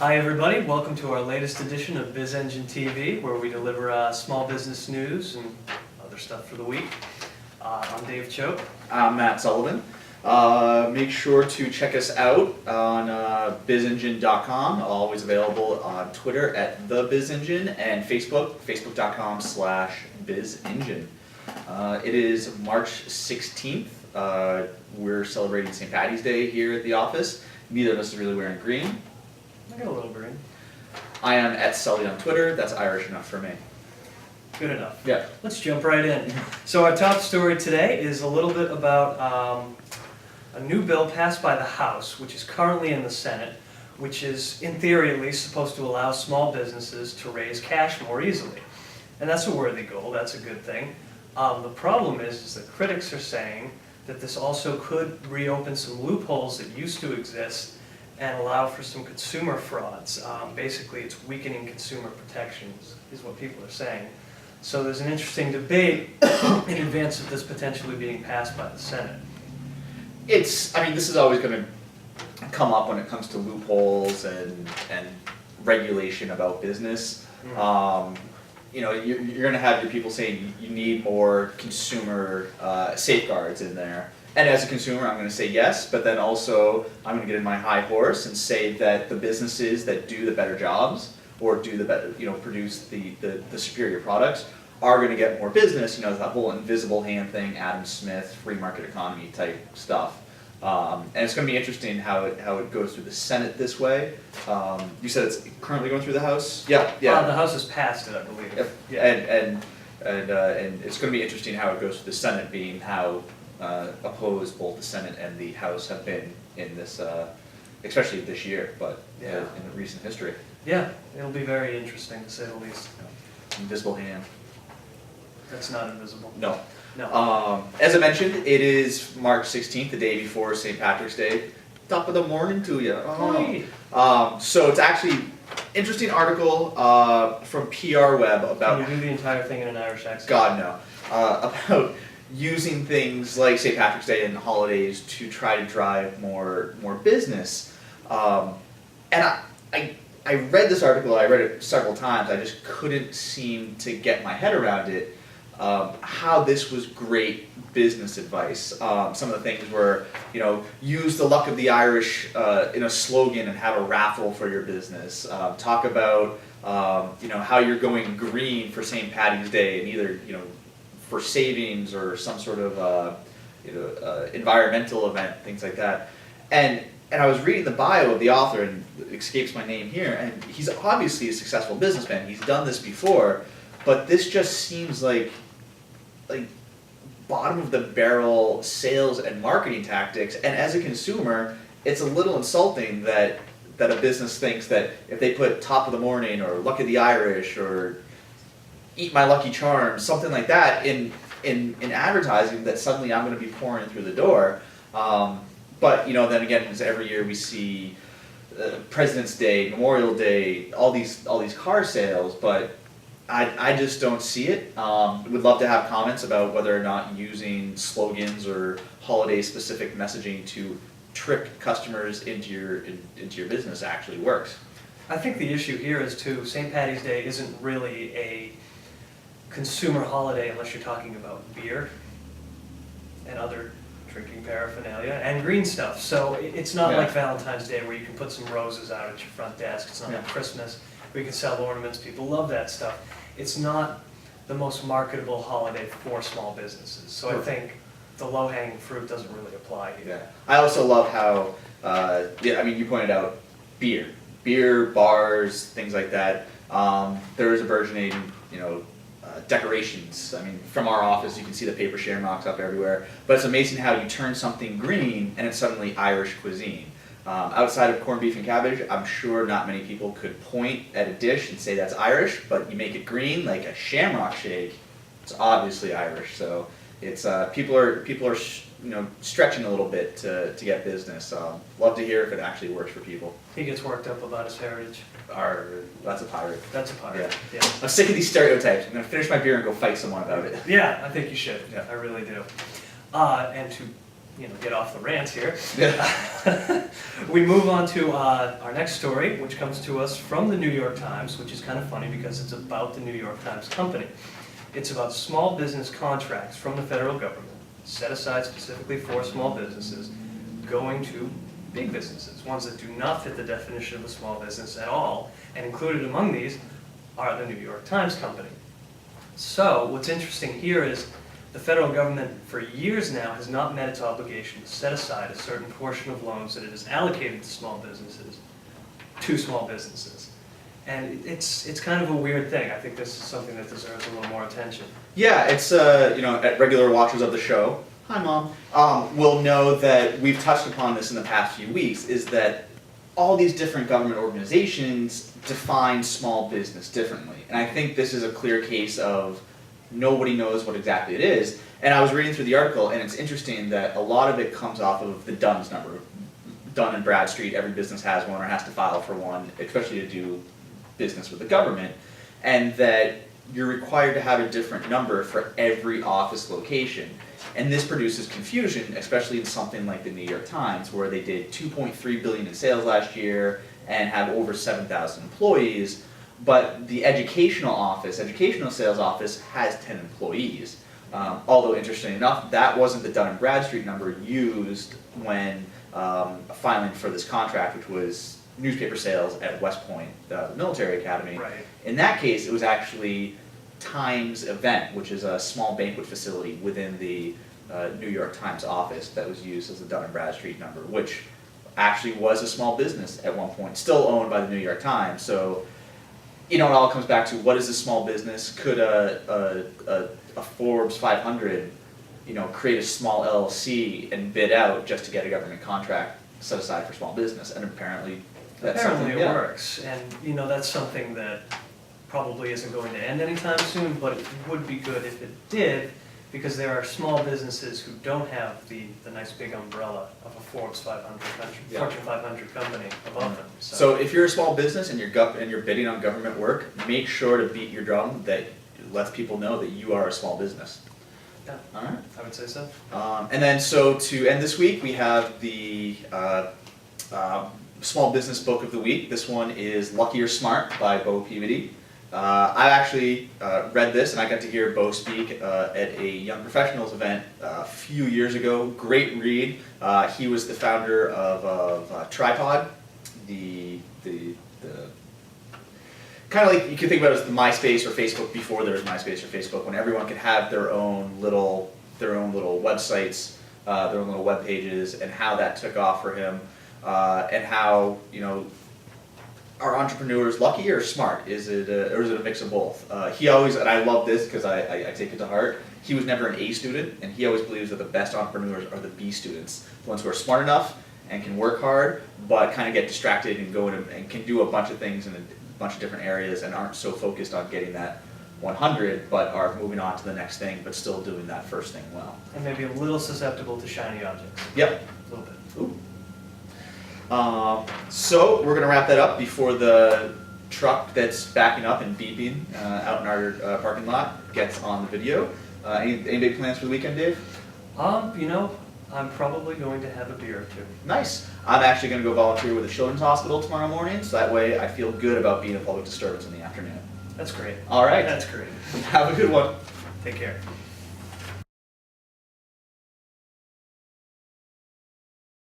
Hi everybody, welcome to our latest edition of BizEngineTV, where we deliver small business news and other stuff for the week. I'm Dave Choate. I'm Matt Sullivan. Make sure to check us out on BizEngine.com, always available on Twitter at TheBizEngine, and Facebook, Facebook.com/BizEngine. It is March 16th. We're celebrating St. Patty's Day here at the office. Neither of us is really wearing green. I got a little green. I am at Sully on Twitter. That's Irish enough for me. Good enough. Yeah. Let's jump right in. So our top story today is a little bit about a new bill passed by the House, which is currently in the Senate, which is, in theory at least, supposed to allow small businesses to raise cash more easily. And that's a worthy goal, that's a good thing. The problem is that critics are saying that this also could reopen some loopholes that used to exist and allow for some consumer frauds. Basically, it's weakening consumer protections, is what people are saying. So there's an interesting debate in advance of this potentially being passed by the Senate. This is always going to come up when it comes to loopholes and regulation about business. You're going to have your people saying you need more consumer safeguards in there. And as a consumer, I'm going to say yes, but then also I'm going to get in my high horse and say that the businesses that do the better jobs or do the better, produce the superior products are going to get more business. That whole invisible hand thing, Adam Smith, free market economy type stuff. And it's going to be interesting how it goes through the Senate this way. You said it's currently going through the House? Yeah. The House has passed it, I believe. Yep. Yeah. And it's going to be interesting how it goes through the Senate, being how opposed both the Senate and the House have been in this, especially this year, but in the recent history. Yeah, it'll be very interesting to say the least. Invisible hand. That's not invisible. No. No. As I mentioned, it is March 16th, the day before St. Patrick's Day. Top of the morning to you. So it's actually interesting article from PR Web about. Can you do the entire thing in an Irish accent? God no. About using things like St. Patrick's Day and holidays to try to drive more business. And I read this article, I read it several times, I just couldn't seem to get my head around it, how this was great business advice. Some of the things were, use the luck of the Irish in a slogan and have a raffle for your business. Talk about, how you're going green for St. Patty's Day and either, for savings or some sort of environmental event, things like that. And I was reading the bio of the author, and it escapes my name here, and he's obviously a successful businessman. He's done this before, but this just seems like bottom of the barrel sales and marketing tactics. And as a consumer, it's a little insulting that a business thinks that if they put top of the morning or luck of the Irish or eat my Lucky Charms, something like that in advertising, that suddenly I'm going to be pouring through the door. But then again, as every year we see President's Day, Memorial Day, all these car sales, but I just don't see it. Would love to have comments about whether or not using slogans or holiday-specific messaging to trick customers into your business actually works. I think the issue here is too, St. Patty's Day isn't really a consumer holiday unless you're talking about beer and other drinking paraphernalia and green stuff. So it's not like Valentine's Day where you can put some roses out at your front desk. It's not like Christmas where you can sell ornaments. People love that stuff. It's not the most marketable holiday for small businesses. So I think the low-hanging fruit doesn't really apply here. Yeah. I also love how, you pointed out beer, bars, things like that. There is a burgeoning, decorations. From our office, you can see the paper shamrocks up everywhere. But it's amazing how you turn something green and it's suddenly Irish cuisine. Outside of corned beef and cabbage, I'm sure not many people could point at a dish and say that's Irish, but you make it green, like a shamrock shake, it's obviously Irish. So it's people are stretching a little bit to get business. Love to hear if it actually works for people. He gets worked up about his heritage. That's a pirate. That's a pirate. Yeah. I'm sick of these stereotypes. I'm going to finish my beer and go fight someone about it. Yeah, I think you should. Yeah. I really do. And to get off the rant here, we move on to our next story, which comes to us from the New York Times, which is kind of funny because it's about the New York Times Company. It's about small business contracts from the federal government, set aside specifically for small businesses, going to big businesses, ones that do not fit the definition of a small business at all, and included among these are the New York Times Company. So what's interesting here is the federal government for years now has not met its obligation to set aside a certain portion of loans that it has allocated to small businesses. And it's kind of a weird thing. I think this is something that deserves a little more attention. Yeah, it's at regular watchers of the show, hi Mom, will know that we've touched upon this in the past few weeks, is that all these different government organizations define small business differently. And I think this is a clear case of nobody knows what exactly it is. And I was reading through the article, and it's interesting that a lot of it comes off of the DUNS number. Dun and Bradstreet, every business has one or has to file for one, especially to do business with the government, and that you're required to have a different number for every office location. And this produces confusion, especially in something like the New York Times, where they did $2.3 billion in sales last year and have over 7,000 employees, but the educational sales office has 10 employees. Although, interestingly enough, that wasn't the Dun & Bradstreet number used when filing for this contract, which was newspaper sales at West Point, the military academy. Right. In that case, it was actually Times Event, which is a small banquet facility within the New York Times office that was used as the Dun & Bradstreet number, which actually was a small business at one point, still owned by the New York Times. So, it all comes back to, what is a small business? Could a Forbes 500, create a small LLC and bid out just to get a government contract set aside for small business? And apparently Apparently it works, and that's something that probably isn't going to end anytime soon, but it would be good if it did, because there are small businesses who don't have the nice big umbrella of a Forbes 500, Fortune 500 company above them. So if you're a small business and you're bidding on government work, make sure to beat your drum that lets people know that you are a small business. Yeah, all right. I would say so. And then, so to end this week, we have the Small Business Book of the Week. This one is Lucky or Smart by Bo Peabody. I actually read this, and I got to hear Bo speak at a Young Professionals event a few years ago. Great read. He was the founder of Tripod, the kind of like, you can think about it as the MySpace or Facebook before there was MySpace or Facebook, when everyone could have their own little websites, their own little web pages, and how that took off for him. And how, are entrepreneurs lucky or smart? Is it a mix of both? He always, and I love this because I take it to heart, he was never an A student, and he always believes that the best entrepreneurs are the B students, the ones who are smart enough and can work hard, but kind of get distracted and go in and can do a bunch of things in a bunch of different areas and aren't so focused on getting that 100, but are moving on to the next thing, but still doing that first thing well. And maybe a little susceptible to shiny objects. Yep. A little bit. Ooh. So we're going to wrap that up before the truck that's backing up and beeping out in our parking lot gets on the video. Any big plans for the weekend, Dave? I'm probably going to have a beer or two. Nice. I'm actually going to go volunteer with the Children's Hospital tomorrow morning, so that way I feel good about being a public disturbance in the afternoon. That's great. All right. That's great. Have a good one. Take care.